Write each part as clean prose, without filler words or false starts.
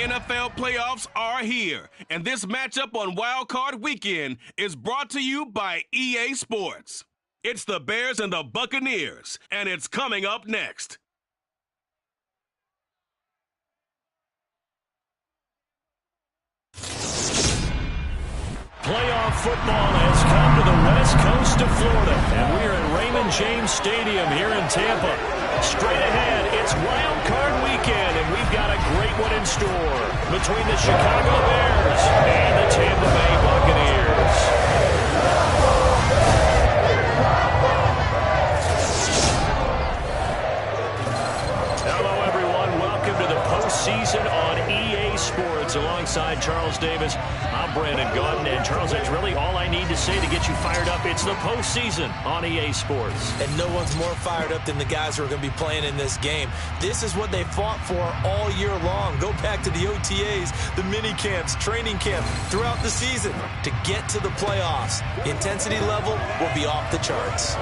NFL playoffs are here, and this matchup on Wild Card Weekend is brought to you by EA Sports. It's the Bears and the Buccaneers, and it's coming up next. Playoff football has come to the west coast of Florida, and we're at Raymond James Stadium here in Tampa. Straight ahead, it's Wild Card Weekend, and we've got a great one in store between the Chicago Bears and the Tampa Bay Buccaneers. Hello, everyone. Welcome to the postseason on EA Sports. Alongside Charles Davis, I'm Brandon Gaudin. And Charles, that's really all I need to say to get you fired up. It's the postseason on EA Sports. And no one's more fired up than the guys who are going to be playing in this game. This is what they fought for all year long. Go back to the OTAs, the mini camps, training camp, throughout the season to get to the playoffs. The intensity level will be off the charts.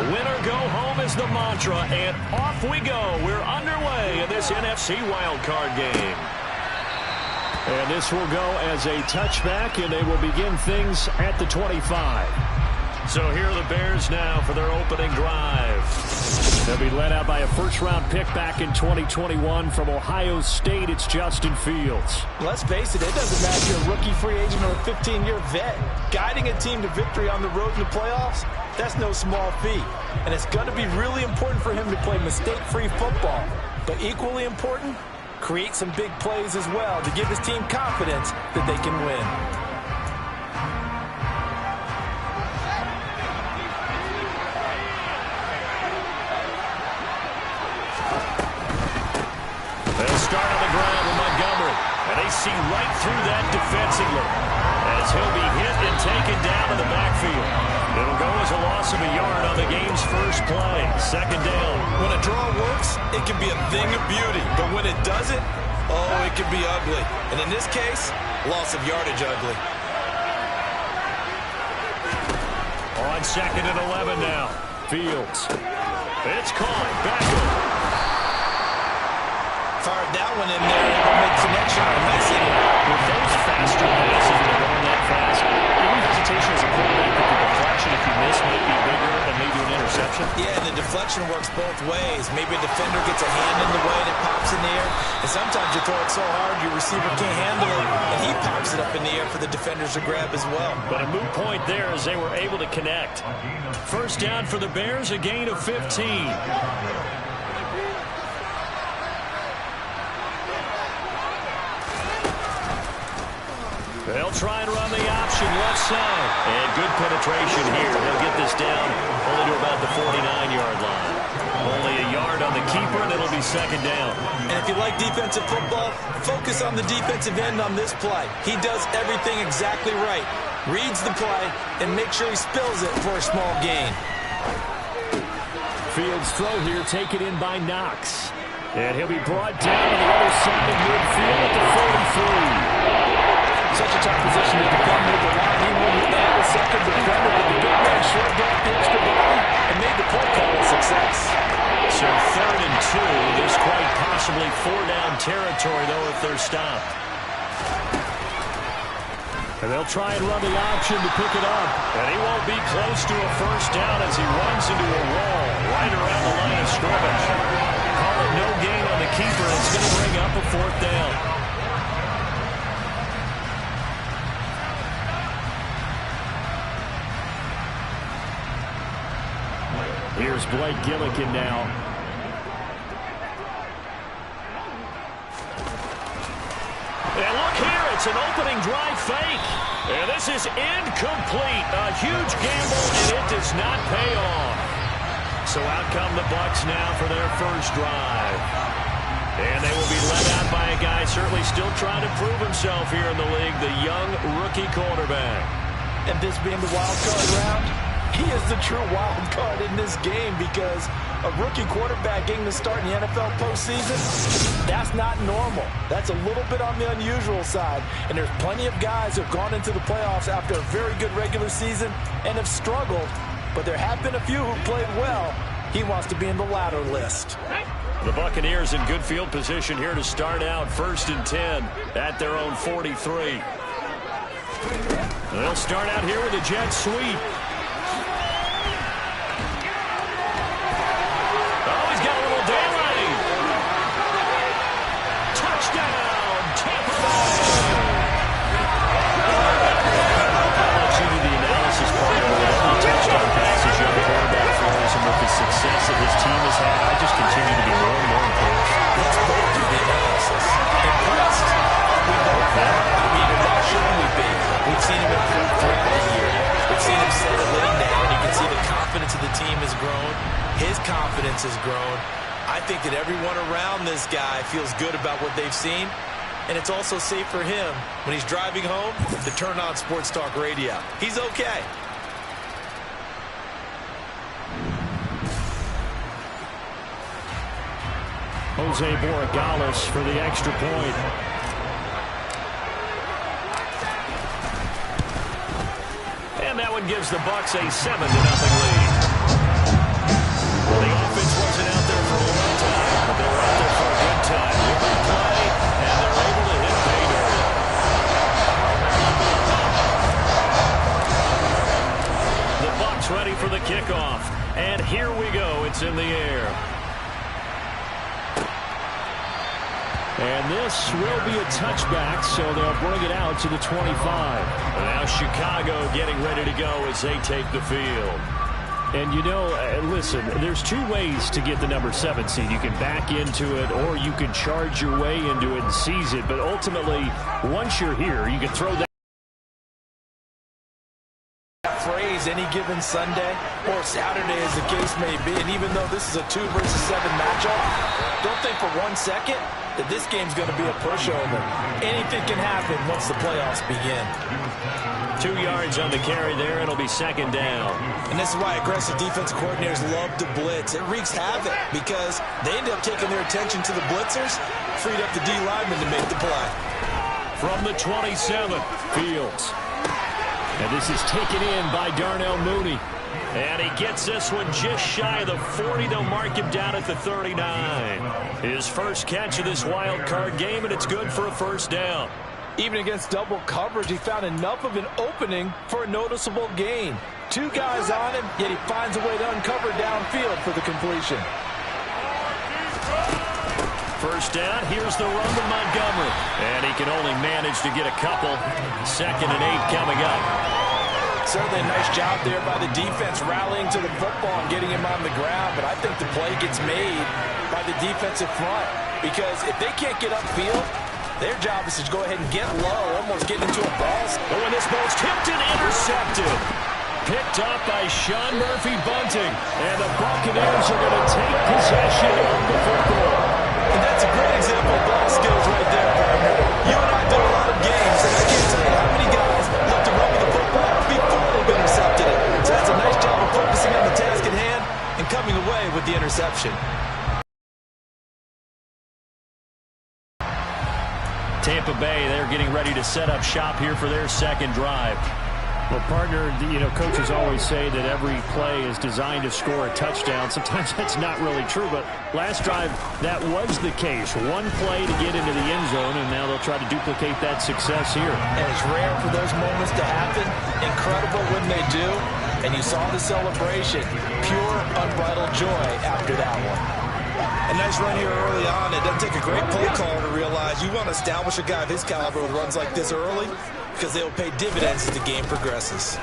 Winner go home is the mantra, and off we go. We're underway in this NFC wildcard game. And this will go as a touchback, and they will begin things at the 25. So here are the Bears now for their opening drive. They'll be led out by a first-round pick back in 2021 from Ohio State. It's Justin Fields. Let's face it, it doesn't matter if you're a rookie free agent or a 15-year vet. Guiding a team to victory on the road in the playoffs, that's no small feat. And it's going to be really important for him to play mistake-free football. But equally important, create some big plays as well to give his team confidence that they can win. They'll start on the ground with Montgomery. And they see right through that defensively as he'll be hit and taken down in the backfield. It'll go as a loss of a yard on the game's first play. Second down. When a draw works, it can be a thing of beauty. But when it doesn't, oh, it can be ugly. And in this case, loss of yardage ugly. On second and 11 now. Fields. It's caught. Back. Fired that one in there and make connection on Messi. With those faster passes that are going that fast, any hesitation as a quarterback that the deflection, if you miss, might be bigger and maybe an interception? Yeah, and the deflection works both ways. Maybe a defender gets a hand in the way and it pops in the air. And sometimes you throw it so hard your receiver can't handle it, and he pops it up in the air for the defenders to grab as well. But a moot point there as they were able to connect. First down for the Bears, a gain of 15. They'll try and run the option left side. And good penetration here. They'll get this down only to about the 49-yard line. Only a yard on the keeper, and it'll be second down. And if you like defensive football, focus on the defensive end on this play. He does everything exactly right. Reads the play and makes sure he spills it for a small gain. Fields throw here taken in by Knox. And he'll be brought down on the other side of midfield at the 43. Such a tough position to defend with the line. He won the second defender, but the big man shrugged off the extra body and made the play call a success. So third and 2. This quite possibly four-down territory, though, if they're stopped. And they'll try and run the option to pick it up. And he won't be close to a first down as he runs into a wall right around the line of scrimmage. Call it no gain on the keeper. It's going to bring up a fourth down. Here's Blake Gillikin now. And look here, it's an opening drive fake. And this is incomplete. A huge gamble, and it does not pay off. So out come the Bucs now for their first drive. And they will be led out by a guy certainly still trying to prove himself here in the league, the young rookie quarterback. And this being the wild card round, he is the true wild card in this game because a rookie quarterback getting to start in the NFL postseason, that's not normal. That's a little bit on the unusual side. And there's plenty of guys who have gone into the playoffs after a very good regular season and have struggled. But there have been a few who played well. He wants to be in the latter list. The Buccaneers in good field position here to start out 1st and 10 at their own 43. They'll start out here with a jet sweep. Oh, he's got a little daylight. Touchdown, Tampa Bay. I'll let you do the analysis part of the touchdown passes young quarterback throws, and with the success that his team has had, I just continue to be more and more impressed. Let's both do the analysis. Impressed? We both are. I mean, why shouldn't we be? We've seen him improve throughout the year. We've seen him settling down. You can see the confidence of the team has grown. His confidence has grown. I think that everyone around this guy feels good about what they've seen. And it's also safe for him when he's driving home to turn on Sports Talk Radio. He's okay. Jose Borregales for the extra point. And that one gives the Bucs a 7-0 lead. Well, the offense wasn't out there for a long time, but they were out there for a good time. Good play, and they're able to hit pay dirt. The Bucs ready for the kickoff. And here we go. It's in the air. And this will be a touchback, so they'll bring it out to the 25. Now Chicago getting ready to go as they take the field. And, you know, listen, there's two ways to get the number 7 seed. You can back into it or you can charge your way into it and seize it. But ultimately, once you're here, you can throw that phrase any given Sunday or Saturday as the case may be. And even though this is a 2 versus 7 matchup, don't think for 1 second that this game's going to be a pushover. Anything can happen once the playoffs begin. 2 yards on the carry there. It'll be 2nd down. And this is why aggressive defensive coordinators love to blitz. It wreaks havoc because they end up taking their attention to the blitzers, freed up the D lineman to make the play. From the 27, Fields. And this is taken in by Darnell Mooney. And he gets this one just shy of the 40. They'll mark him down at the 39. His first catch of this wild card game, and it's good for a 1st down. Even against double coverage, he found enough of an opening for a noticeable gain. 2 guys on him, yet he finds a way to uncover downfield for the completion. 1st down, here's the run to Montgomery. And he can only manage to get a couple. 2nd and 8 coming up. Certainly a nice job there by the defense rallying to the football and getting him on the ground. But I think the play gets made by the defensive front. Because if they can't get upfield, their job is to go ahead and get low, almost get into a ball. Oh, and this ball's tipped and intercepted. Picked up by Sean Murphy-Bunting. And the Buccaneers are going to take possession of the football. And that's a great example of ball skills right there, partner. You and I do a lot of games, and I can't tell you how many guys look to run with the football before they've intercepted it. So that's a nice job of focusing on the task at hand and coming away with the interception. Tampa Bay, they're getting ready to set up shop here for their 2nd drive. Well, partner, you know, coaches always say that every play is designed to score a touchdown. Sometimes that's not really true, but last drive, that was the case. 1 play to get into the end zone, and now they'll try to duplicate that success here. And it's rare for those moments to happen. Incredible when they do. And you saw the celebration. Pure, unbridled joy after that one. A nice run here early on. It doesn't take a great play caller to realize you want to establish a guy of his caliber with runs like this early because they will pay dividends as the game progresses.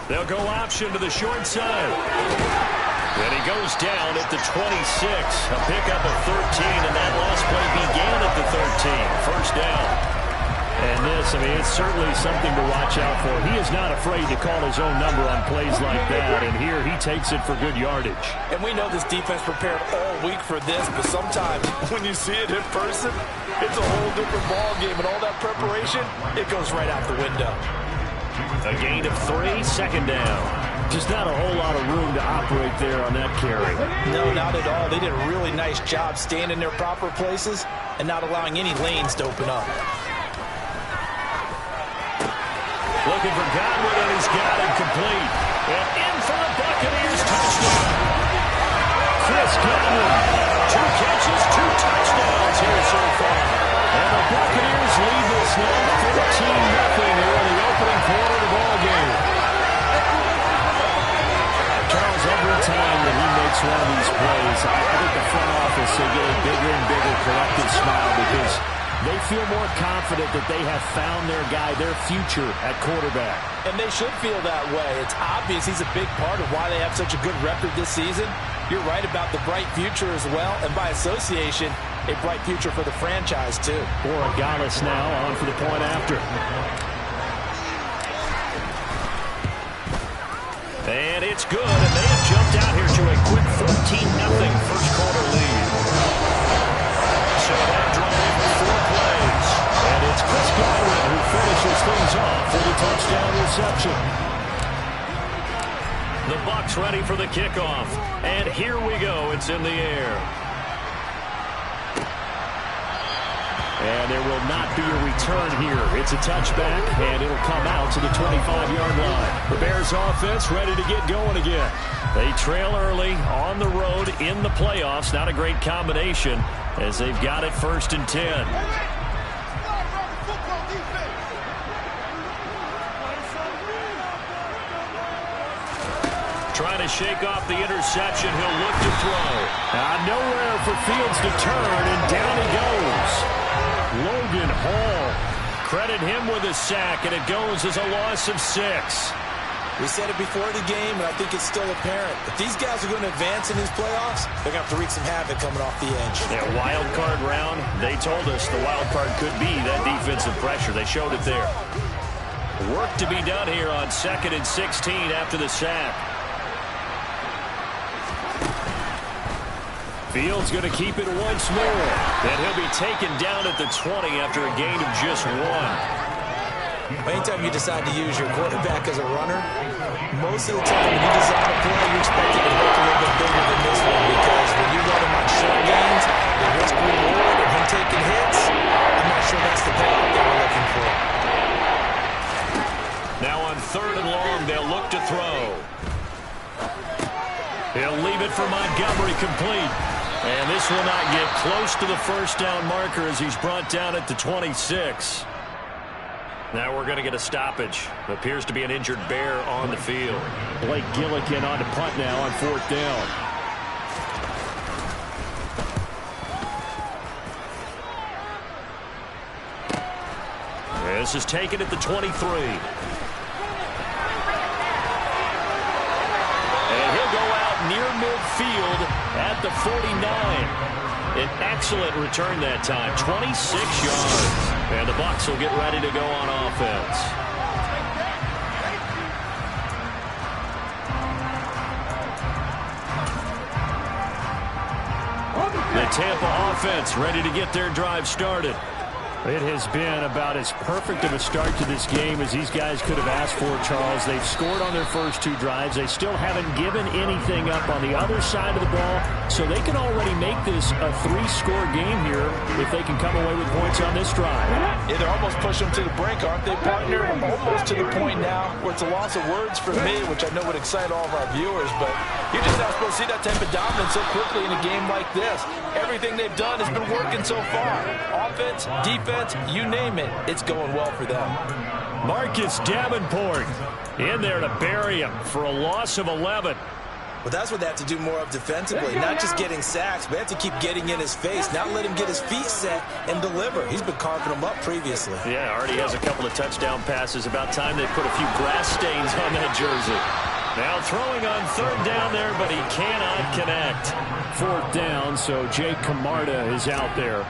They'll go option to the short side. And he goes down at the 26. A pickup of 13, and that last play began at the 13. 1st down. And this, it's certainly something to watch out for. He is not afraid to call his own number on plays like that, and here he takes it for good yardage. And we know this defense prepared all week for this, but sometimes when you see it in person, it's a whole different ball game, and all that preparation, it goes right out the window. A gain of 3, second down. Just not a whole lot of room to operate there on that carry. No, not at all. They did a really nice job staying in their proper places and not allowing any lanes to open up. Looking for Godwin, and he's got it complete. And in for the Buccaneers touchdown. Chris Godwin, 2 catches, 2 touchdowns here so far. And the Buccaneers lead this now 14-0 here in the opening quarter of the ball game. Charles, every time that he makes one of these plays, I think the front office, they get a bigger and bigger collective smile because they feel more confident that they have found their guy, their future at quarterback. And they should feel that way. It's obvious he's a big part of why they have such a good record this season. You're right about the bright future as well, and by association, a bright future for the franchise too. Borregales now on for the point after. And it's good, and they have jumped out here to a quick 14-0 first quarter lead. So that drive, 4 plays. And it's Chris Godwin who finishes things off for the touchdown reception. The Bucs ready for the kickoff. And here we go. It's in the air. And there will not be a return here. It's a touchback, and it'll come out to the 25-yard line. The Bears offense ready to get going again. They trail early on the road in the playoffs. Not a great combination as they've got it 1st and 10. Trying to shake off the interception. He'll look to throw. Nowhere for Fields to turn, and down he goes. Logan Hall. Credit him with a sack, and it goes as a loss of 6. We said it before the game, and I think it's still apparent. If these guys are going to advance in these playoffs, they're going to have to wreak some havoc coming off the edge. Yeah, wild card round, they told us the wild card could be that defensive pressure. They showed it there. Work to be done here on 2nd and 16 after the sack. Fields going to keep it once more. And he'll be taken down at the 20 after a gain of just 1. Anytime you decide to use your quarterback as a runner, most of the time when you design a play, you expect it to look a little bit bigger than this one because when you run him on short gains, the risk reward and him taking hits, I'm not sure that's the payoff they were looking for. Now on 3rd and long, they'll look to throw. He'll leave it for Montgomery complete. And this will not get close to the first down marker as he's brought down at the 26. Now we're going to get a stoppage. Appears to be an injured Bear on the field. Blake Gillikin on to punt now on 4th down. This is taken at the 23. And he'll go out near midfield at the 49. An excellent return that time, 26 yards. And the Bucs will get ready to go on offense. The Tampa offense ready to get their drive started. It has been about as perfect of a start to this game as these guys could have asked for, Charles. They've scored on their first 2 drives. They still haven't given anything up on the other side of the ball, so they can already make this a 3-score game here if they can come away with points on this drive. Yeah, they're almost pushing them to the brink, aren't they, partner? Almost to the point now where it's a loss of words for me, which I know would excite all of our viewers, but you're just not supposed to see that type of dominance so quickly in a game like this. Everything they've done has been working so far. Offense, defense, you name it, it's going well for them. Marcus Davenport in there to bury him for a loss of 11. But that's what they have to do more of defensively, not just getting sacks, but they have to keep getting in his face, not let him get his feet set and deliver. He's been carving them up previously. Yeah, already has a couple of touchdown passes. About time they put a few grass stains on that jersey. Now throwing on 3rd down there, but he cannot connect. 4th down, so Jake Camarda is out there.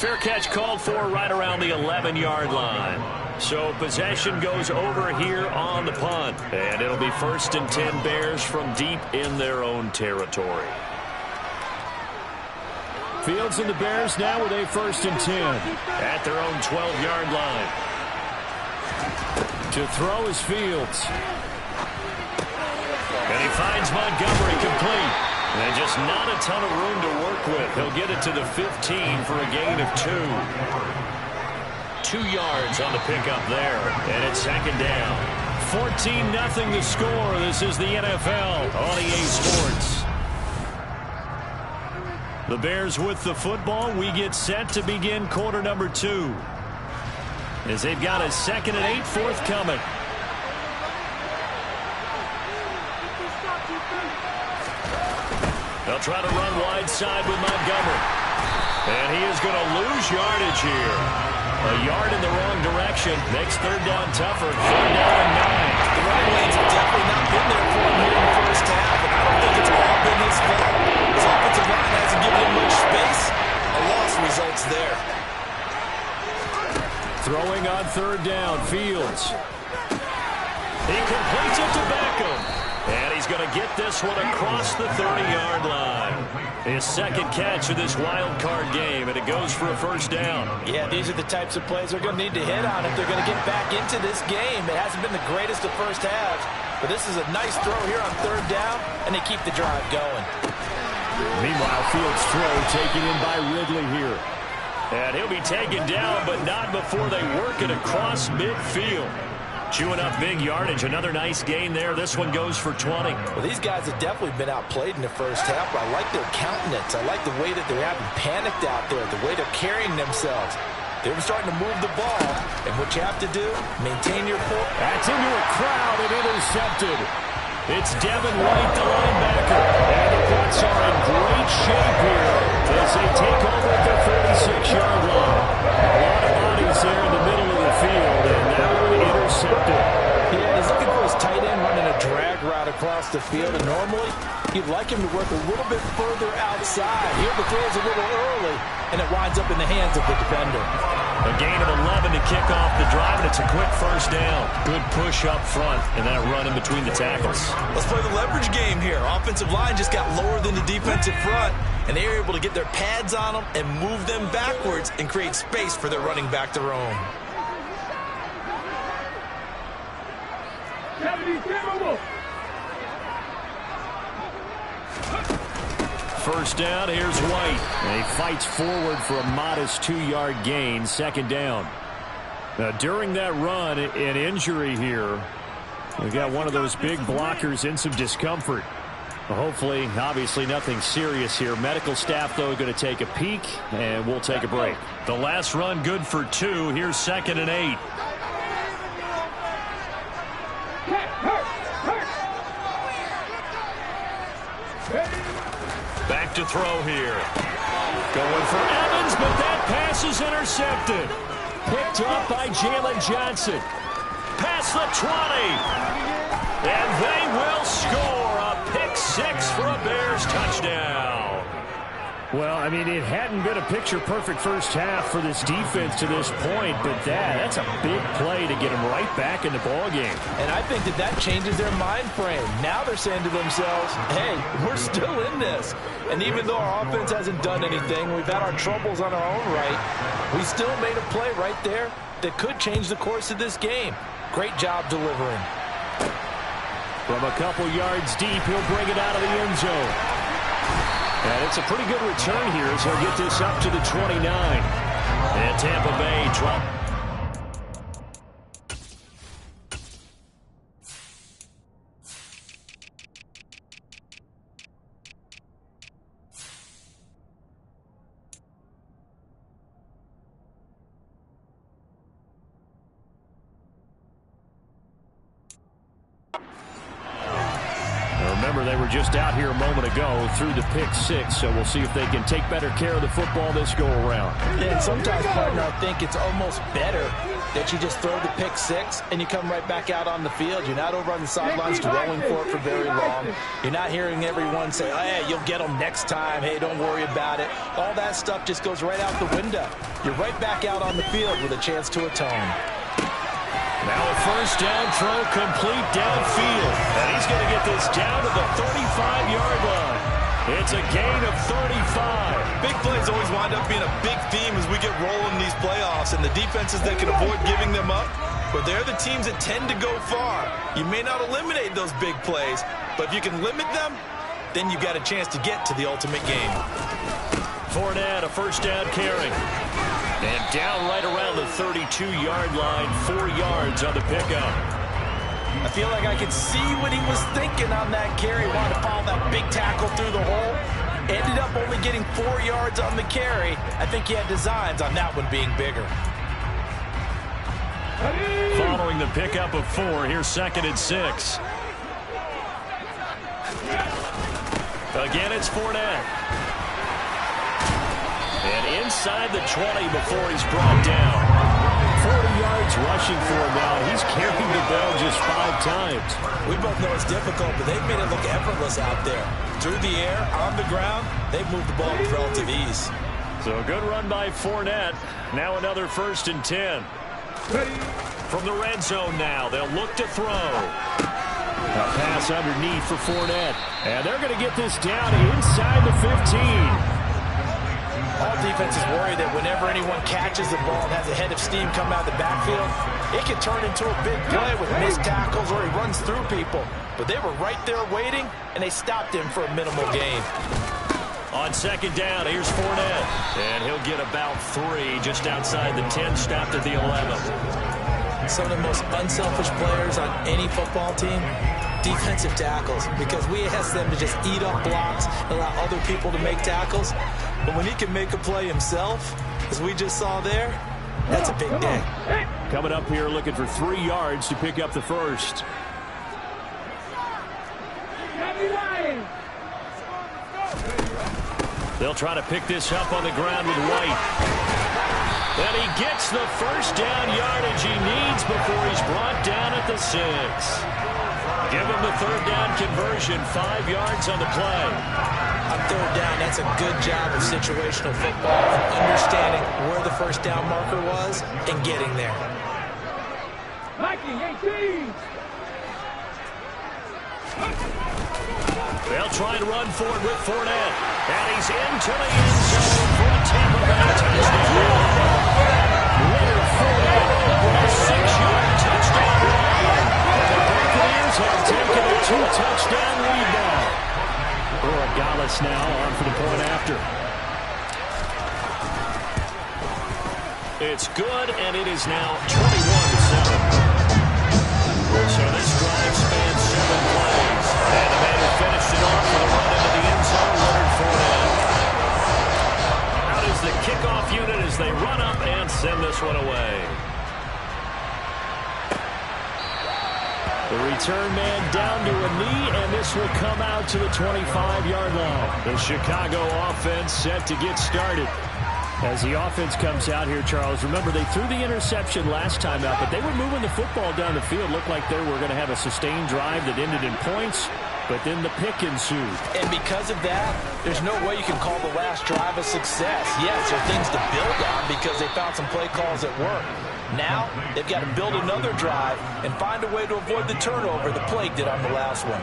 Fair catch called for right around the 11-yard line. So possession goes over here on the punt. And it'll be 1st and 10 Bears from deep in their own territory. Fields and the Bears now with a 1st and 10 at their own 12-yard line. To throw is Fields. And he finds Montgomery complete. And just not a ton of room to work with. He'll get it to the 15 for a gain of 2. 2 yards on the pickup there. And it's 2nd down. 14-0 the score. This is the NFL on EA Sports. The Bears with the football. We get set to begin quarter number 2. As they've got a 2nd and 8 forthcoming. They'll try to run wide side with Montgomery. And he is going to lose yardage here. A yard in the wrong direction. Makes 3rd down tougher. 3rd down and 9. The running lanes have definitely not been there for him here in the first half, and I don't think it's all been his fault. His offensive line hasn't given him much space. A loss results there. Throwing on 3rd down, Fields. He completes it to Beckham. And he's going to get this one across the 30-yard line. His 2nd catch of this wild card game, and it goes for a 1st down. Yeah, these are the types of plays they're going to need to hit on if they're going to get back into this game. It hasn't been the greatest of first halves, but this is a nice throw here on 3rd down, and they keep the drive going. Meanwhile, Fields' throw taken in by Ridley here. And he'll be taken down, but not before they work it across midfield. Chewing up big yardage. Another nice gain there. This one goes for 20. Well, these guys have definitely been outplayed in the first half, but I like their countenance. I like the way that they're having panicked out there, the way they're carrying themselves. They're starting to move the ball, and what you have to do, maintain your core. That's into a crowd and intercepted. It's Devin White, the linebacker. And the Bucs are in great shape here as they take over at the 46-yard line. A lot of bodies there in the middle of the field, and that one intercepted. Yeah, he's looking for his tight end running a drag route across the field, and normally you'd like him to work a little bit further outside. Here the throw's a little early, and it winds up in the hands of the defender. A gain of 11 to kick off the drive, and it's a quick 1st down. Good push up front, and that run in between the tackles. Let's play the leverage game here. Offensive line just got lower than the defensive front, and they were able to get their pads on them and move them backwards and create space for their running back to roam. First down, here's White. And he fights forward for a modest 2-yard gain, 2nd down. Now, during that run, an injury here. We've got one of those big blockers in some discomfort. Well, hopefully, obviously, nothing serious here. Medical staff, though, going to take a peek, and we'll take a break. The last run good for 2. Here's 2nd and 8. Back to throw here. Going for Evans, but that pass is intercepted. Picked up by Jalen Johnson. Past the 20. And they will score a pick 6 for a Bears touchdown. Well, I mean, it hadn't been a picture-perfect first half for this defense to this point, but that's a big play to get them right back in the ballgame. And I think that changes their mind frame. Now they're saying to themselves, hey, we're still in this. And even though our offense hasn't done anything, we've had our troubles on our own right, we still made a play right there that could change the course of this game. Great job delivering. From a couple yards deep, he'll bring it out of the end zone. And it's a pretty good return here as he'll get this up to the 29. And Tampa Bay drop. Remember, they were just out here a moment ago through the pick 6, so we'll see if they can take better care of the football this go-around. And sometimes, partner, I think it's almost better that you just throw the pick six and you come right back out on the field. You're not over on the sidelines dwelling for it for very long. You're not hearing everyone say, oh, hey, you'll get them next time. Hey, don't worry about it. All that stuff just goes right out the window. You're right back out on the field with a chance to atone. Now a first down throw complete downfield. And he's going to get this down to the 35-yard line. It's a gain of 35. Big plays always wind up being a big theme as we get rolling these playoffs, and the defenses that can avoid giving them up, but they're the teams that tend to go far. You may not eliminate those big plays, but if you can limit them, then you've got a chance to get to the ultimate game. Fournette, a first down carry. And down right around the 32-yard line, 4 yards on the pickup. I feel like I could see what he was thinking on that carry. Wanted to follow that big tackle through the hole. Ended up only getting 4 yards on the carry. I think he had designs on that one being bigger. Following the pickup of 4, here's 2nd and 6. Again, it's Fournette. And inside the 20 before he's brought down. 40 yards rushing for him now. He's carried the ball just 5 times. We both know it's difficult, but they've made it look effortless out there. Through the air, on the ground, they've moved the ball with relative ease. So a good run by Fournette. Now another 1st and 10. From the red zone now, they'll look to throw. A pass underneath for Fournette. And they're going to get this down inside the 15. All defenses worry that whenever anyone catches the ball and has a head of steam come out of the backfield, it can turn into a big play with missed tackles or he runs through people. But they were right there waiting, and they stopped him for a minimal gain. On 2nd down, here's Fournette. And he'll get about 3 just outside the 10, stopped at the 11. Some of the most unselfish players on any football team, defensive tackles, because we ask them to just eat up blocks, allow other people to make tackles. But when he can make a play himself, as we just saw there, that's a big day. Coming up here looking for 3 yards to pick up the first. They'll try to pick this up on the ground with White. And he gets the first down yardage he needs before he's brought down at the 6. Give him the 3rd down conversion, 5 yards on the play. On 3rd down, that's a good job of situational football and understanding where the first down marker was and getting there. They'll try and run for it with Fournette. And he's into the end zone for a Tampa Bay touchdown. Leonard Fournette, a 6-yard touchdown run. The Buccaneers have taken a 2-touchdown lead now. Gallis now on for the point after. It's good, and it is now 21-7. So this drive spans 7 plays. And the man who finished it off with a run into the end zone, Leonard Fournette. Out is the kickoff unit as they run up and send this one away. The return man down to a knee, and this will come out to the 25-yard line. The Chicago offense set to get started. As the offense comes out here, Charles, remember they threw the interception last time out, but they were moving the football down the field. Looked like they were going to have a sustained drive that ended in points, but then the pick ensued. And because of that, there's no way you can call the last drive a success. Yes, there are things to build on because they found some play calls that work. Now, they've got to build another drive and find a way to avoid the turnover the Plague did on the last one.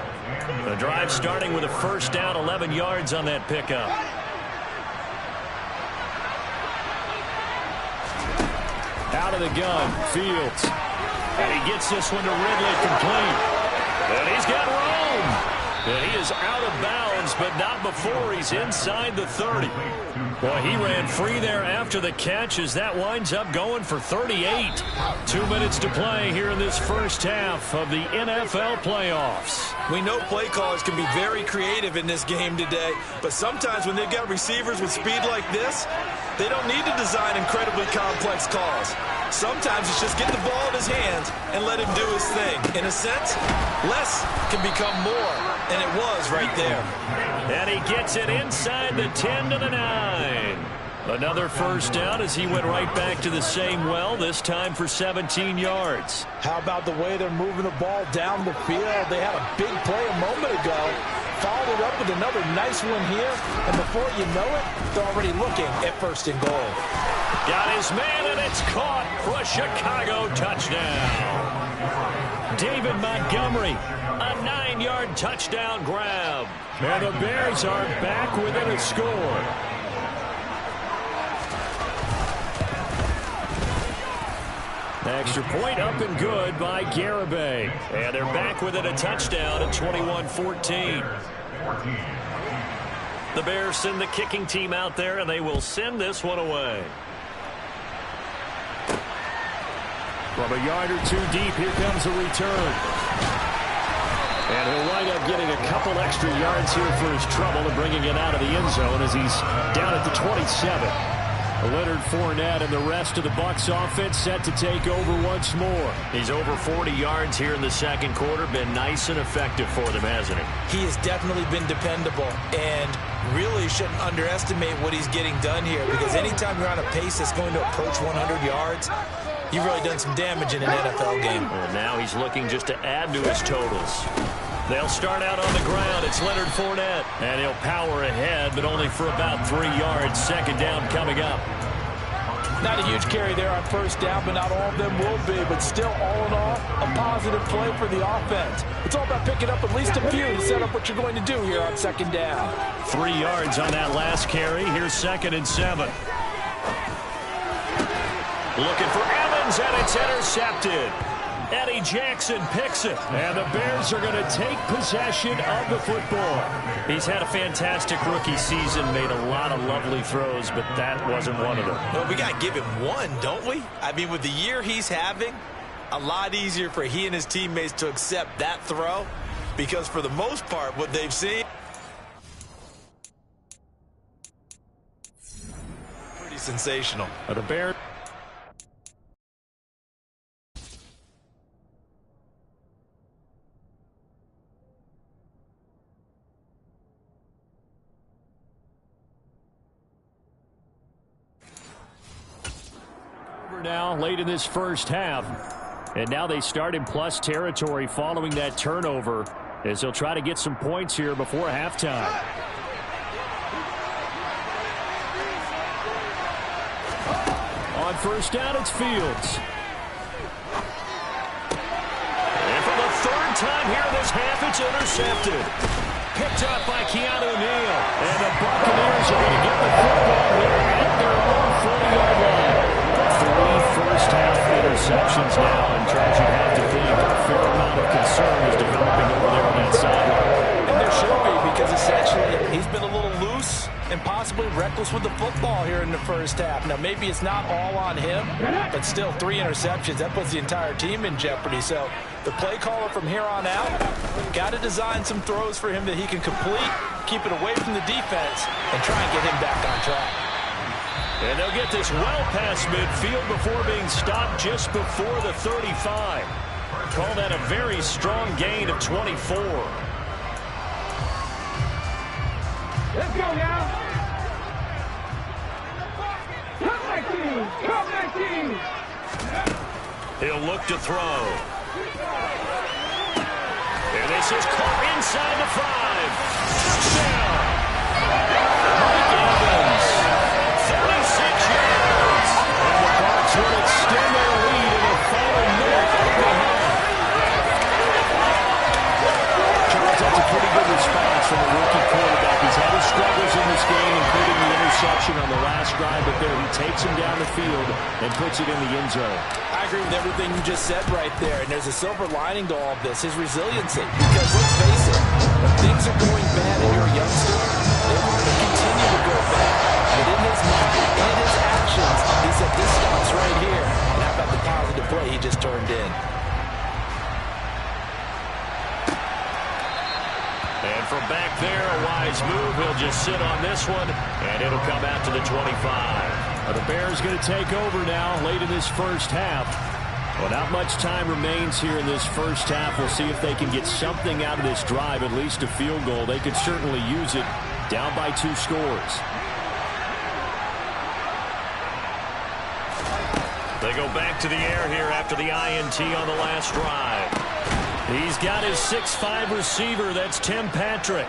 The drive starting with a first down, 11 yards on that pickup. Out of the gun, Fields. And he gets this one to Ridley complete. And he's got room. And he is out of bounds, but not before he's inside the 30. Boy, he ran free there after the catch as that winds up going for 38. 2 minutes to play here in this first half of the NFL playoffs. We know play callers can be very creative in this game today, but sometimes when they've got receivers with speed like this, they don't need to design incredibly complex calls. Sometimes it's just get the ball in his hands and let him do his thing. In a sense, less can become more, and it was right there. And he gets it inside the 10 to the 9. Another first down as he went right back to the same well, this time for 17 yards. How about the way they're moving the ball down the field? They had a big play a moment ago. Followed it up with another nice one here. And before you know it, they're already looking at 1st and goal. Got his man, and it's caught for a Chicago touchdown. David Montgomery, a 9-yard touchdown grab. And the Bears are back within a score. Extra point up and good by Garibay. And they're back within a touchdown at 21-14. The Bears send the kicking team out there, and they will send this one away. From a yard or two deep, here comes a return. And he'll wind up getting a couple extra yards here for his trouble and bringing it out of the end zone as he's down at the 27. Leonard Fournette and the rest of the Bucs offense set to take over once more. He's over 40 yards here in the second quarter. Been nice and effective for them, hasn't he? He has definitely been dependable and really shouldn't underestimate what he's getting done here, because anytime you're on a pace that's going to approach 100 yards, you've really done some damage in an NFL game. And now he's looking just to add to his totals. They'll start out on the ground. It's Leonard Fournette. And he'll power ahead, but only for about 3 yards. Second down coming up. Not a huge carry there on 1st down, but not all of them will be. But still, all in all, a positive play for the offense. It's all about picking up at least a few to set up what you're going to do here on 2nd down. 3 yards on that last carry. Here's 2nd and 7. Looking for Evans, and it's intercepted. Eddie Jackson picks it, and the Bears are going to take possession of the football. He's had a fantastic rookie season, made a lot of lovely throws, but that wasn't one of them. Well, we got to give him one, don't we? I mean, with the year he's having, a lot easier for he and his teammates to accept that throw, because for the most part, what they've seen, pretty sensational. The Bears. Now late in this first half, and now they start in plus territory following that turnover as they'll try to get some points here before halftime. On 1st down, it's Fields. And for the 3rd time here in this half, it's intercepted. Picked up by Keanu Neal, and the Buccaneers are going to get the football here at their own 40-yard line. 3 first-half interceptions now, and Charles, you'd have to think a fair amount of concern is developing over there on that sideline. And there should be, because essentially he's been a little loose and possibly reckless with the football here in the first half. Now, maybe it's not all on him, but still 3 interceptions. That puts the entire team in jeopardy. So the play caller from here on out got to design some throws for him that he can complete, keep it away from the defense, and try and get him back on track. And they'll get this well past midfield before being stopped just before the 35. Call that a very strong gain of 24. Let's go now. Come my team. Come my team. He'll look to throw. And this is caught inside the 5. Touchdown. Mike Evans. 36 yards. And the Bucs will extend their lead in the final minute of the half. Charles, that's a pretty good response from a rookie quarterback. He's had his struggles in this game, including the interception on the last drive, but there he takes him down the field and puts it in the end zone. I agree with everything you just said right there, and there's a silver lining to all of this, his resiliency. Because let's face it, when things are going bad and you're a youngster, they want to continue to go bad. But in his mind and his actions, he said, this stops right here. And how about the positive play he just turned in? And from back there, a wise move. He'll just sit on this one, and it'll come out to the 25. The Bears going to take over now late in this first half. Well, not much time remains here in this first half. We'll see if they can get something out of this drive, at least a field goal. They could certainly use it down by 2 scores. They go back to the air here after the INT on the last drive. He's got his 6'5" receiver. That's Tim Patrick.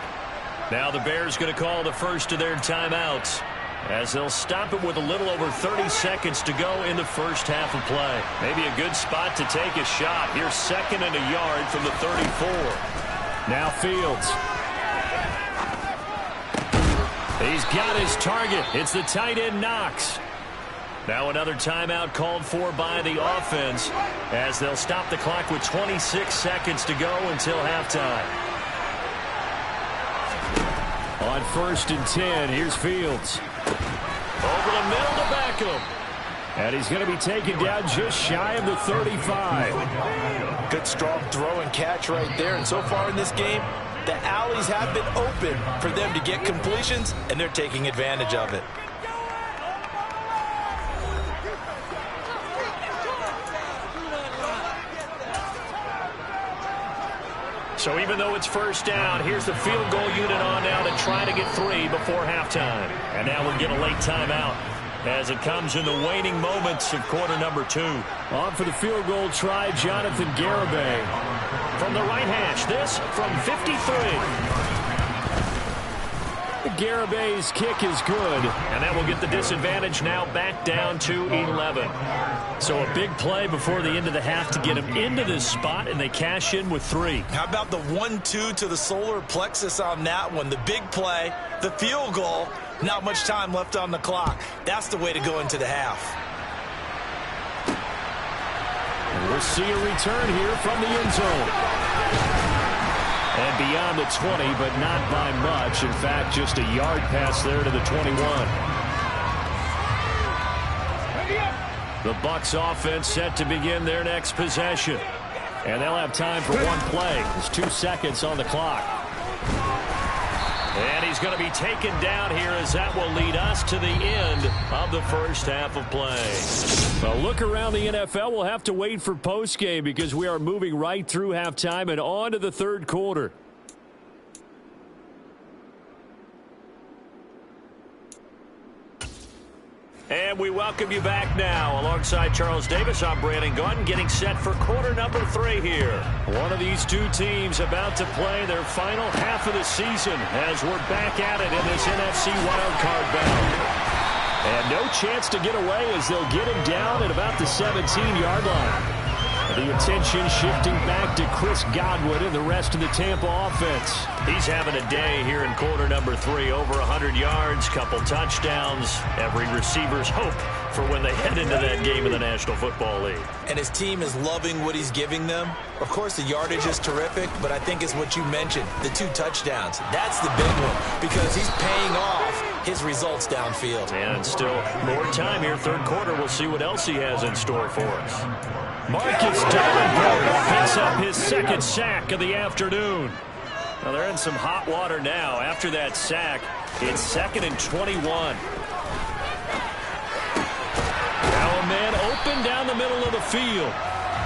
Now the Bears going to call the first of their timeouts, as they'll stop it with a little over 30 seconds to go in the first half of play. Maybe a good spot to take a shot. Here's 2nd and a yard from the 34. Now Fields. He's got his target. It's the tight end Knox. Now another timeout called for by the offense, as they'll stop the clock with 26 seconds to go until halftime. On 1st and 10, here's Fields. Over the middle to Beckham. And he's going to be taken down just shy of the 35. Good strong throw and catch right there. And so far in this game, the alleys have been open for them to get completions, and they're taking advantage of it. So even though it's 1st down, here's the field goal unit on now to try to get 3 before halftime. And now we'll get a late timeout as it comes in the waning moments of quarter number 2. On for the field goal try, Jonathan Garibay. From the right hash, this from 53. Garibay's kick is good, and that will get the disadvantage now back down to 11. So a big play before the end of the half to get him into this spot, and they cash in with 3. How about the 1-2 to the solar plexus on that one? The big play, the field goal, not much time left on the clock. That's the way to go into the half. And we'll see a return here from the end zone. And beyond the 20, but not by much. In fact, just a yard pass there to the 21. The Bucs offense set to begin their next possession. And they'll have time for one play. There's 2 seconds on the clock. And he's going to be taken down here, as that will lead us to the end of the first half of play. A look around the NFL. We'll have to wait for postgame because we are moving right through halftime and on to the 3rd quarter. And we welcome you back now. Alongside Charles Davis, I'm Brandon Gaudin, getting set for quarter number 3 here. One of these 2 teams about to play their final half of the season as we're back at it in this NFC wildcard bout. And no chance to get away as they'll get him down at about the 17-yard line. The attention shifting back to Chris Godwin and the rest of the Tampa offense. He's having a day here in quarter number 3. Over 100 yards, couple touchdowns. Every receiver's hope for when they head into that game in the National Football League. And his team is loving what he's giving them. Of course, the yardage is terrific, but I think it's what you mentioned, the 2 touchdowns. That's the big one because he's paying off his results downfield. And still more time here, 3rd quarter. We'll see what else he has in store for us. Marcus Davenport picks up his 2nd sack of the afternoon. Now they're in some hot water now. After that sack, it's 2nd and 21. Now a man open down the middle of the field.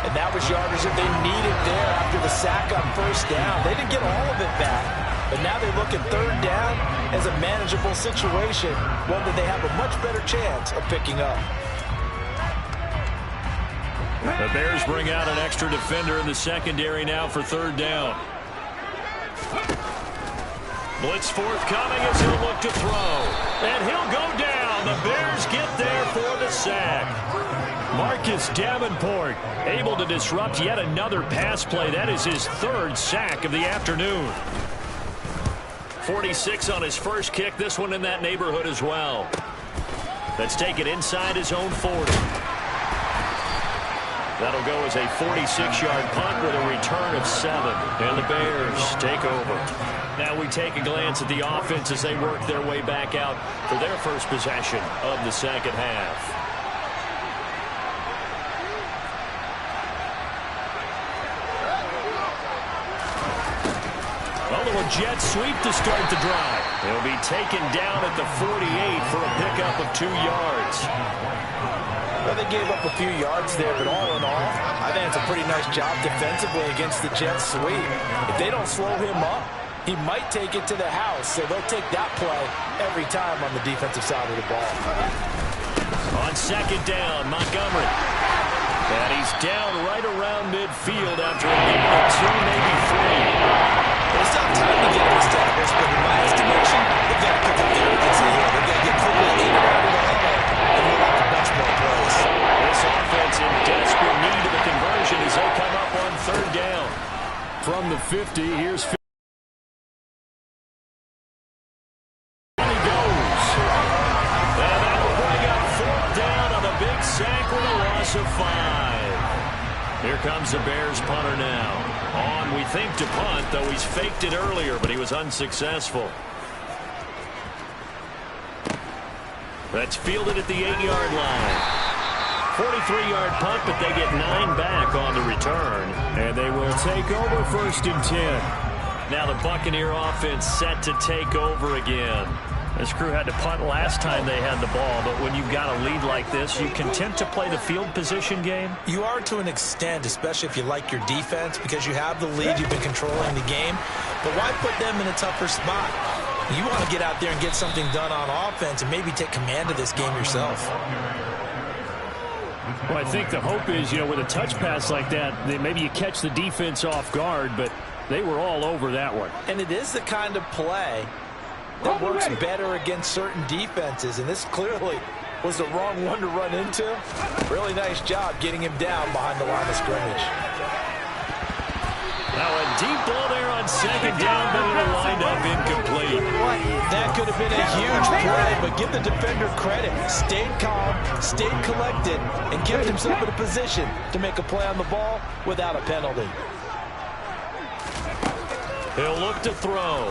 And that was yardage that they needed there after the sack on 1st down. They didn't get all of it back. But now they look at 3rd down as a manageable situation, one that they have a much better chance of picking up. The Bears bring out an extra defender in the secondary now for 3rd down. Blitz forthcoming as he'll look to throw. And he'll go down. The Bears get there for the sack. Marcus Davenport able to disrupt yet another pass play. That is his 3rd sack of the afternoon. 46 on his first kick. This one in that neighborhood as well. That's taken inside his own 40. That'll go as a 46-yard punt with a return of 7. And the Bears take over. Now we take a glance at the offense as they work their way back out for their first possession of the 2nd half. Although a jet sweep to start the drive. He'll be taken down at the 48 for a pickup of 2 yards. Well, they gave up a few yards there, but all in all, I think it's a pretty nice job defensively against the jet sweep. If they don't slow him up, he might take it to the house, so they'll take that play every time on the defensive side of the ball. On second down, Montgomery. And he's down right around midfield after a gain of 2, maybe 3. It's not time to get him established, but in my estimation, they've got to pick up the urgency here. They've got to get quickly in and out of the huddle and move on to bunch more plays. This offense in desperate need of a conversion as they come up on third down. From the 50, here's sack with a loss of 5. Here comes the Bears punter now. On, we think, to punt, though he's faked it earlier, but he was unsuccessful. That's fielded at the 8-yard line. 43-yard punt, but they get 9 back on the return. And they will take over first and 10. Now the Buccaneer offense set to take over again. This crew had to punt last time they had the ball, but when you've got a lead like this, you content to play the field position game? You are to an extent, especially if you like your defense, because you have the lead, you've been controlling the game. But why put them in a tougher spot? You want to get out there and get something done on offense and maybe take command of this game yourself. Well, I think the hope is, with a touch pass like that, maybe you catch the defense off guard, but they were all over that one. And it is the kind of play that works better against certain defenses, and this clearly was the wrong one to run into. Really nice job getting him down behind the line of scrimmage. Now a deep ball there on second down, but it'll wind up incomplete. That could have been a huge play, but give the defender credit. Stayed calm, stayed collected, and kept himself in a position to make a play on the ball without a penalty. He'll look to throw.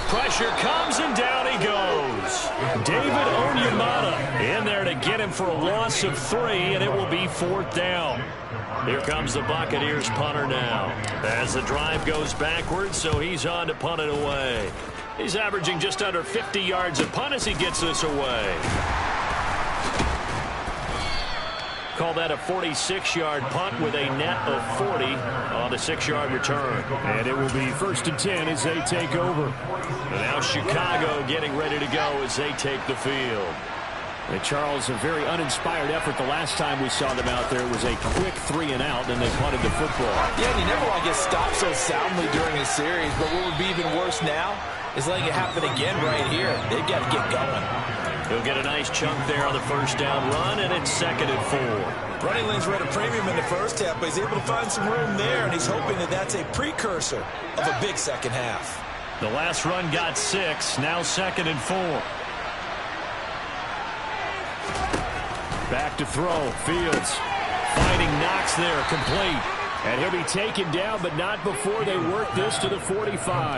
Pressure comes, and down he goes. David Onyemata in there to get him for a loss of 3, and it will be 4th down. Here comes the Buccaneers punter now. As the drive goes backwards, so he's on to punt it away. He's averaging just under 50 yards a punt as he gets this away. Call that a 46-yard punt with a net of 40 on the 6-yard return. And it will be first and 10 as they take over. And now Chicago getting ready to go as they take the field. And Charles, a very uninspired effort the last time we saw them out there. It was a quick 3 and out, and they punted the football. Yeah, and you never want to get stopped so soundly during a series, but what would be even worse now is letting it happen again right here. They've got to get going. He'll get a nice chunk there on the first down run, and it's 2nd and 4. Running lanes were at a premium in the first half, but he's able to find some room there, and he's hoping that that's a precursor of a big second half. The last run got 6, now 2nd and 4. Back to throw, Fields finding Knox there, complete. And he'll be taken down, but not before they work this to the 45. They're able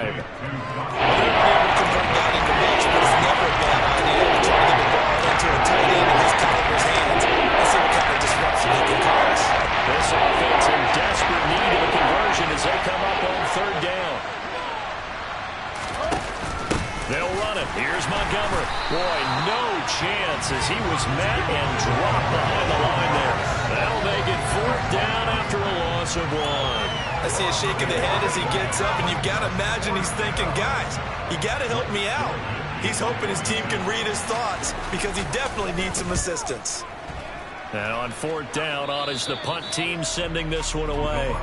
to convert that into much, but it's never a bad idea to try to get the ball into a tight end in his caliber's hands. Let's see what kind of disruption he can cause. This offense in desperate need of a conversion as they come up on 3rd down. They'll run it. Here's Montgomery. Boy, no chance as he was met and dropped behind the line there. That'll make it 4th down after a loss of 1. I see a shake of the head as he gets up, and you've got to imagine he's thinking, guys, you got to help me out. He's hoping his team can read his thoughts because he definitely needs some assistance. And on 4th down, on is the punt team sending this one away.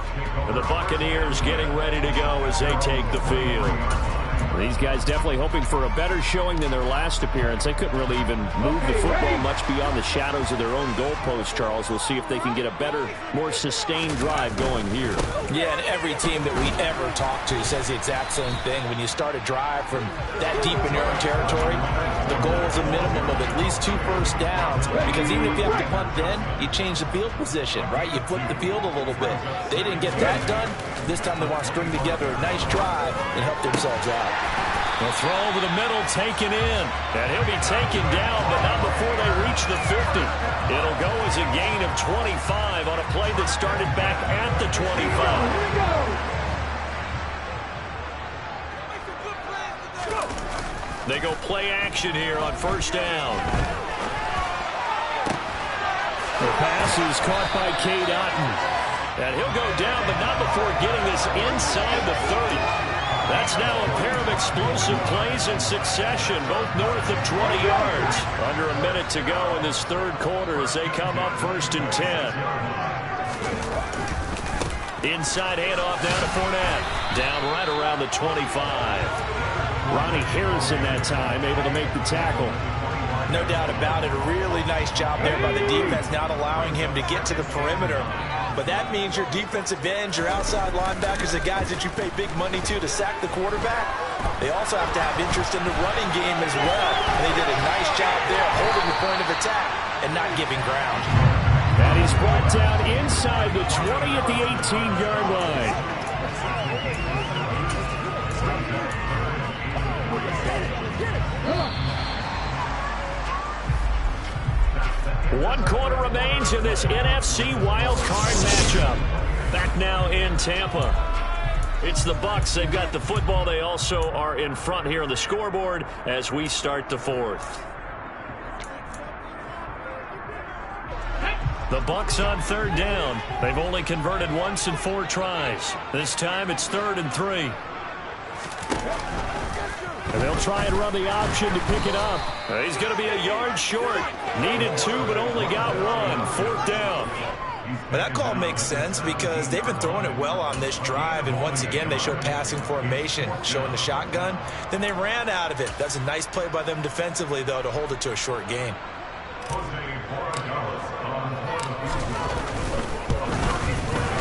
And the Buccaneers getting ready to go as they take the field. These guys definitely hoping for a better showing than their last appearance. They couldn't really even move the football much beyond the shadows of their own goalpost, Charles. We'll see if they can get a better, more sustained drive going here. Yeah, and every team that we ever talk to says the exact same thing. When you start a drive from that deep in your own territory, the goal is a minimum of at least 2 first downs. Because even if you have to punt then, you change the field position, right? You flip the field a little bit. They didn't get that done. This time they want to string together a nice drive and help themselves out. The throw over the middle, taken in. And he'll be taken down, but not before they reach the 50. It'll go as a gain of 25 on a play that started back at the 25. They go play action here on 1st down. The pass is caught by Cade Otton. And he'll go down, but not before getting this inside the 30. That's now a pair of explosive plays in succession, both north of 20 yards. Under a minute to go in this third quarter as they come up 1st and 10. Inside handoff down to Fournette. Down right around the 25. Ronnie Harrison that time able to make the tackle. No doubt about it. A really nice job there by the defense, not allowing him to get to the perimeter. But that means your defensive ends, your outside linebackers, the guys that you pay big money to sack the quarterback, they also have to have interest in the running game as well. And they did a nice job there holding the point of attack and not giving ground. And he's brought down inside the 20 at the 18-yard line. One quarter remains in this NFC wild card matchup. Back now in Tampa. It's the Bucs. They've got the football. They also are in front here on the scoreboard as we start the fourth. The Bucs on 3rd down. They've only converted once in 4 tries. This time it's 3rd and 3. And they'll try and run the option to pick it up. He's going to be a yard short. Needed 2, but only got 1. 4th down. But that call makes sense because they've been throwing it well on this drive, and once again they show passing formation, showing the shotgun. Then they ran out of it. That's a nice play by them defensively, though, to hold it to a short gain.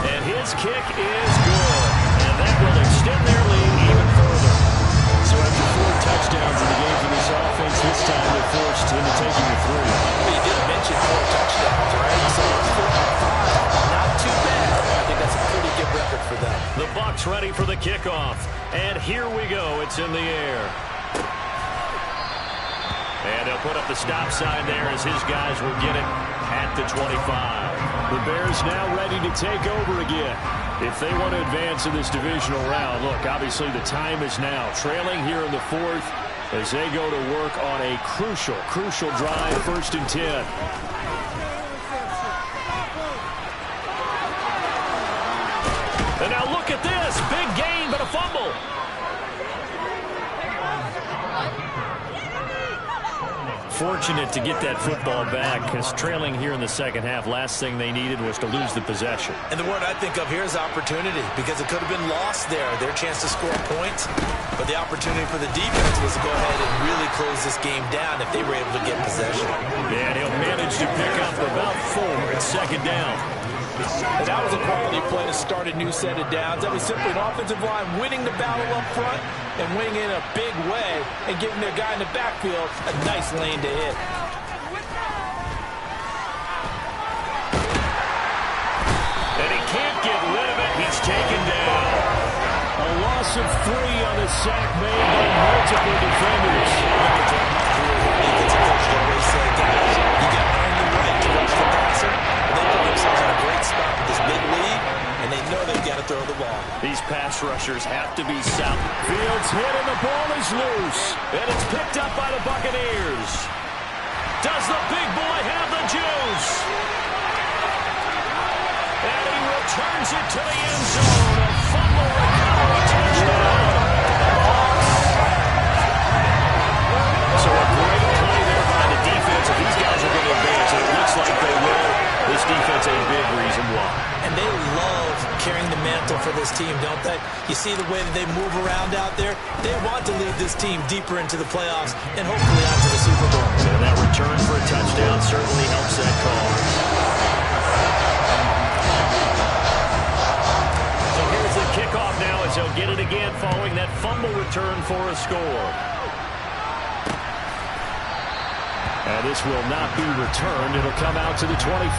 And his kick is good. And that will extend their lead even further. So after 4 touchdowns in the game for this offense, this time they're forced into taking the 3. Well, you did mention 4 touchdowns, right? So 4 out of 5. Not too bad. I think that's a pretty good record for them. The Bucs ready for the kickoff. And here we go. It's in the air. And they'll put up the stop sign there as his guys will get it at the 25. The Bears now ready to take over again. If they want to advance in this divisional round, look, obviously the time is now. Trailing here in the 4th as they go to work on a crucial drive, 1st and 10. And now look at this. Big gain, but a fumble. Fortunate to get that football back because trailing here in the second half, last thing they needed was to lose the possession. And the word I think of here is opportunity because it could have been lost there, their chance to score points. But the opportunity for the defense was to go ahead and really close this game down if they were able to get possession. And he'll manage to pick up about 4 at 2nd down. And that was a quality play to start a new set of downs. That was simply an offensive line winning the battle up front and winning in a big way and giving their guy in the backfield a nice lane to hit. And he can't get rid of it. He's taken down. A loss of 3 on the sack made by multiple defenders. Defensive coach always say, guys, you got to earn the right to rush the passer. They put themselves in a great spot with this big lead, and they know they've got to throw the ball. These pass rushers have to be sound. Fields hit, and the ball is loose. And it's picked up by the Buccaneers. Does the big boy have the juice? And he returns it to the end zone. A fumble recovery touchdown. So a great play there by the defense. If these guys are going to advance, and it looks like they will, this defense a big reason why. And they love carrying the mantle for this team, don't they? You see the way that they move around out there? They want to lead this team deeper into the playoffs and hopefully on to the Super Bowl. And that return for a touchdown certainly helps that cause. So here's the kickoff now as they'll get it again following that fumble return for a score. And this will not be returned. It'll come out to the 25.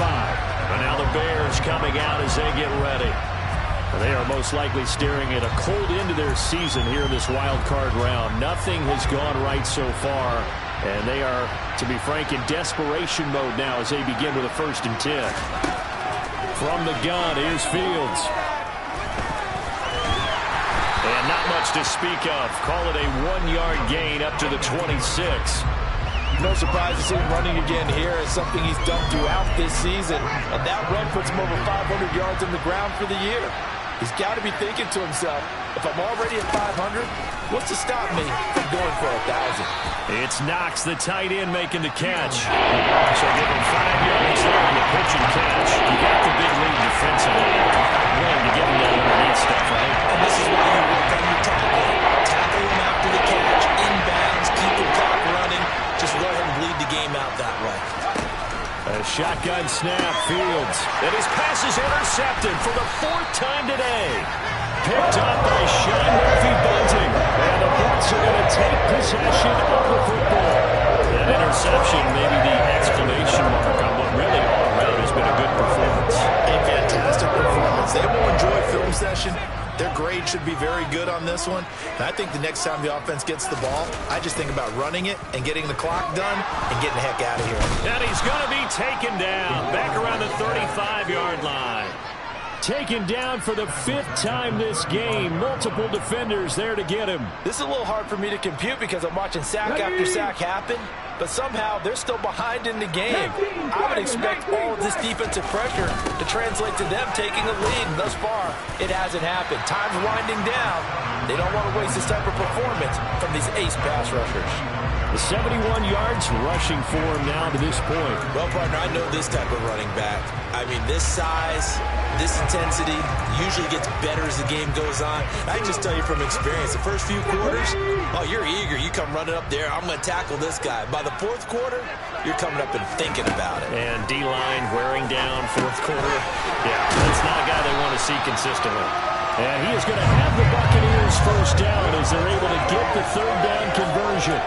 And now the Bears coming out as they get ready. And they are most likely staring at a cold end to their season here in this wild card round. Nothing has gone right so far. And they are, to be frank, in desperation mode now as they begin with a 1st and 10. From the gun, here's Fields. And not much to speak of. Call it a 1-yard gain up to the 26. No surprise to see him running again here. It's something he's done throughout this season. And that run puts him over 500 yards on the ground for the year. He's got to be thinking to himself, If I'm already at 500, what's to stop me from going for 1,000? It's Knox, the tight end, making the catch. So give him 5 yards there on the pitch and catch. You got the big lead defensively. Willing to give him that underneath stuff, right? And this is why you work on your tackle. Tackle him after the catch, inbounds, keep the clock running. Just go ahead and bleed the game out that way. A shotgun snap, Fields. And his pass is intercepted for the 4th time today. Picked up by Sean Murphy-Bunting. And the Bucs are going to take possession of the football. That interception may be the exclamation mark on what really all around has been a good performance. A fantastic performance. They will enjoy film session. Their grade should be very good on this one. And I think the next time the offense gets the ball, I just think about running it and getting the clock done and getting the heck out of here. And he's going to be taken down back around the 35-yard line. Taken down for the 5th time this game. Multiple defenders there to get him. This is a little hard for me to compute because I'm watching sack after sack happen, but somehow they're still behind in the game. I would expect all of this defensive pressure to translate to them taking a lead. And thus far, it hasn't happened. Time's winding down. They don't want to waste this type of performance from these ace pass rushers. The 71 yards rushing for him now to this point. Well, partner, I know this type of running back. I mean, this size, this intensity usually gets better as the game goes on. I can just tell you from experience, the first few quarters, oh, you're eager. You come running up there, I'm going to tackle this guy. By the 4th quarter, you're coming up and thinking about it. And D-line wearing down 4th quarter. Yeah, that's not a guy they want to see consistently. And he is going to have the Buccaneers first down as they're able to get the 3rd down conversion.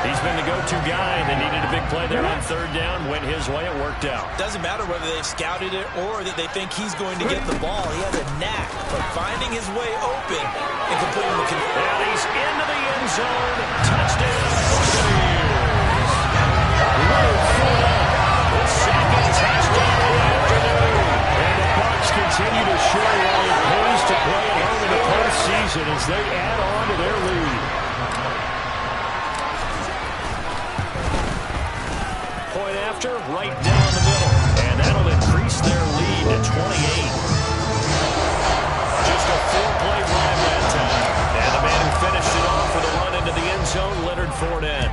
He's been the go-to guy. They needed a big play there on 3rd down. Went his way. It worked out. Doesn't matter whether they've scouted it or that they think he's going to get the ball. He has a knack for finding his way open and completing the conversion. And he's into the end zone. Touchdown, Buccaneers. The 2nd touchdown of the afternoon. And the Bucs continue to show why it pays to play at home in the postseason as they add on to their lead. Point after, right down the middle. And that'll increase their lead to 28. Just a 4-play drive that time. And the man who finished it off with a run into the end zone, Leonard Fournette.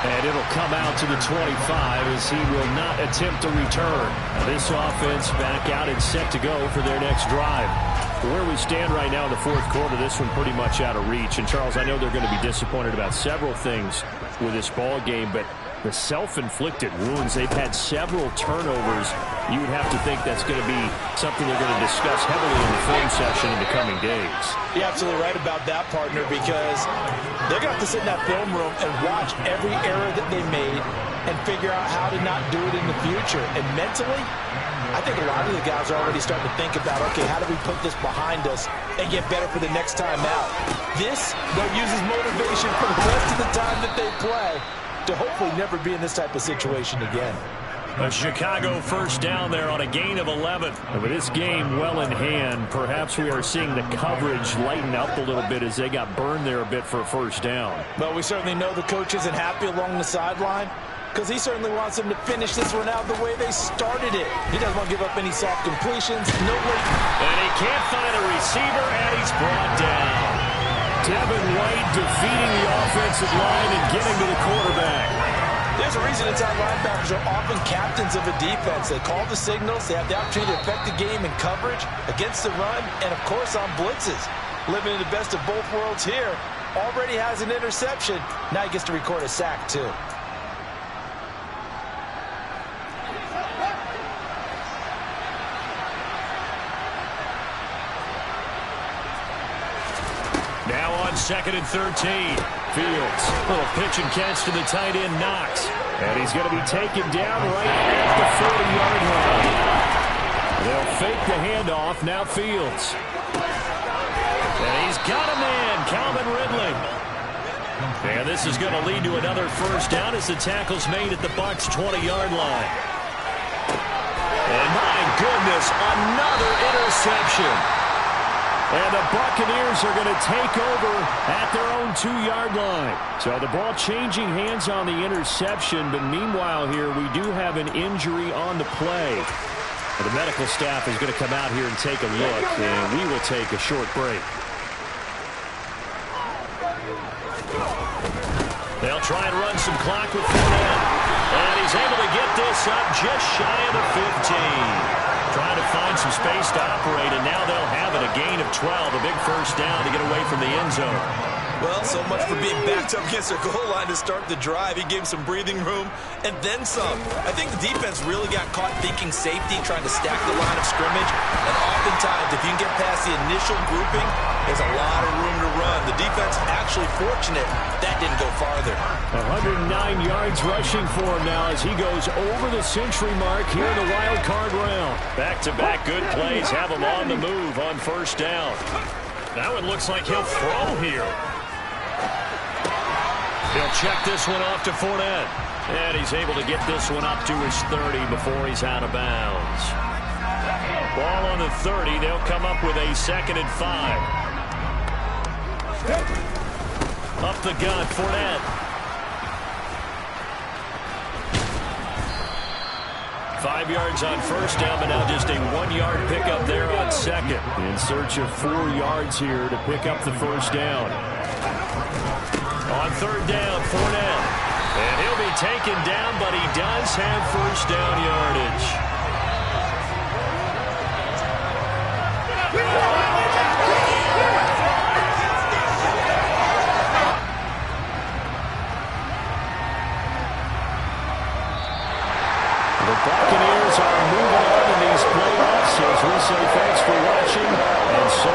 And it'll come out to the 25 as he will not attempt to return. Now this offense back out and set to go for their next drive. Where we stand right now in the 4th quarter, this one pretty much out of reach. And, Charles, I know they're going to be disappointed about several things with this ball game, but the self-inflicted wounds, they've had several turnovers. You would have to think that's going to be something they're going to discuss heavily in the film session in the coming days. You're absolutely right about that, partner, because they're going to have to sit in that film room and watch every error that they made and figure out how to not do it in the future. And mentally, I think a lot of the guys are already starting to think about, okay, how do we put this behind us and get better for the next time out? This, they'll use as motivation for the rest of the time that they play to hopefully never be in this type of situation again. A Chicago first down there on a gain of 11. And with this game well in hand, perhaps we are seeing the coverage lighten up a little bit as they got burned there a bit for a first down. Well, we certainly know the coach isn't happy along the sideline, because he certainly wants them to finish this one out the way they started it. He doesn't want to give up any soft completions. No late. And he can't find a receiver, and he's brought down. Devin White defeating the offensive line and getting to the quarterback. There's a reason inside linebackers are often captains of a defense. They call the signals. They have the opportunity to affect the game in coverage, against the run, and, of course, on blitzes. Living in the best of both worlds here. Already has an interception. Now he gets to record a sack, too. Now on 2nd and 13. Fields, little pitch and catch to the tight end, Knox. And he's going to be taken down right at the 40-yard line. They'll fake the handoff, now Fields. And he's got a man, Calvin Ridley. And this is going to lead to another first down as the tackle's made at the Bucs' 20-yard line. And my goodness, another interception. And the Buccaneers are going to take over at their own 2-yard line. So the ball changing hands on the interception, but meanwhile here we do have an injury on the play. The medical staff is going to come out here and take a look, and we will take a short break. They'll try and run some clock with Fournette. And he's able to get this up just shy of the 15. Trying to find some space to operate, and now they'll have it. A gain of 12, a big first down to get away from the end zone. Well, so much for being backed up against their goal line to start the drive. He gave him some breathing room and then some. I think the defense really got caught thinking safety, trying to stack the line of scrimmage. And oftentimes, if you can get past the initial grouping, there's a lot of room to run. The defense actually fortunate that didn't go farther. 109 yards rushing for him now as he goes over the century mark here in the wild card round. Back-to-back good plays have him on the move on first down. Now it looks like he'll throw here. He'll check this one off to Fournette. And he's able to get this one up to his 30 before he's out of bounds. Ball on the 30. They'll come up with a 2nd and 5. Up the gun, Fournette. Five yards on first down, but now just a 1-yard pickup there on second. In search of 4 yards here to pick up the first down. On third down, Fournette. And he'll be taken down, but he does have first down yardage. The Buccaneers are moving on in these playoffs as we say thanks for watching, and so